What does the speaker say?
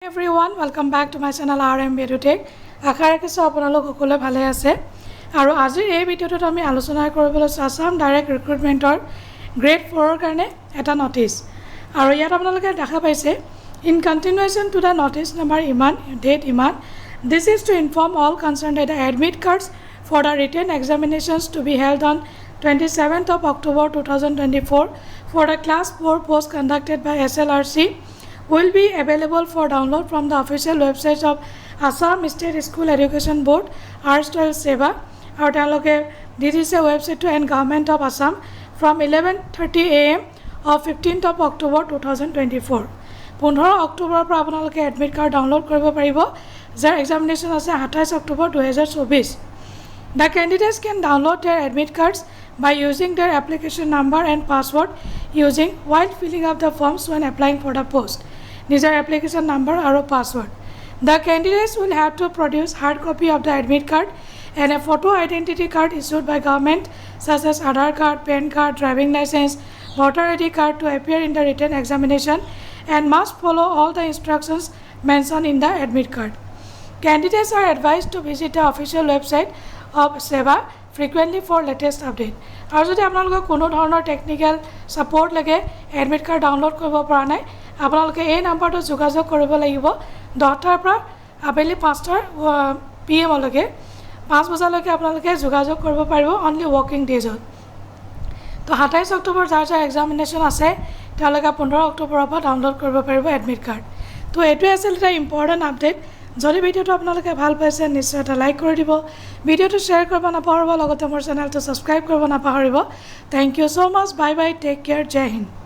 Everyone, welcome back to my channel RM Edutech. আশা ৰাখিছোঁ আপোনালোক সকলোৱে ভালে আছে আৰু আজিৰ এই ভিডিঅ'টোত আমি আলোচনা কৰিবলৈ আছাম ডাইৰেক্ট ৰিক্ৰুটমেণ্টৰ গ্ৰেড 4 ৰ কাৰণে এটা নটিছ আৰু ইয়াত আপোনালোকে দেখা পাইছে in continuation to the notice number date this is to inform all concerned that the admit cards for the written examinations to be held on 27th of October 2024 for the class 4 post conducted by SLRC will be available for download from the official website of Assam State School Education Board Arstyle Seva or this website to and Government of Assam from 11:30 AM of 15th of October 2024 15 October পৰা আপোনালোকে admit card download কৰিব পাৰিব যাৰ examination আছে 28 October 2024 The candidates can download their admit cards by using their application number and password using while filling up the forms when applying for the post. These are application number or password. The candidates will have to produce hard copy of the admit card and a photo identity card issued by government such as Aadhaar card, PAN card, driving license, voter ID card to appear in the written examination and must follow all the instructions mentioned in the admit card. Candidates are advised to visit the official website of Seva frequently for latest update. আৰু যদি আপোনালোকক কোনো ধৰণৰ technical support লাগে admit card download কৰিব পৰা নাই আপোনালোকে এই নাম্বাৰটো যোগাযোগ কৰিব লাগিব 10টাৰ পৰা আবেলি 5টাৰ PM লৈকে 5 বজালৈকে আপোনালোকে যোগাযোগ কৰিব পাৰিব অনলি ওয়াৰ্কিং ডেজত তো 27 অক্টোবৰ যাৰ এক্সামিনেশ্যন আছে তেওঁলোকে 15 অক্টোবৰৰ পৰা ডাউনলোড কৰিব পাৰিব এডমিট কাৰ্ড তো এইটোৱে আছিল এটা ইম্পৰ্টেণ্ট আপডেট যদি ভিডিওটো আপোনালোকে ভাল পাইছে নিশ্চয় এটা লাইক কৰি দিব ভিডিওটো শ্বেয়াৰ কৰিব নাপাহৰিব লগতে মোৰ চেনেলটো সাবস্ক্ৰাইব কৰিব নাপাহৰিব thank you so much bye bye take care Jai Hind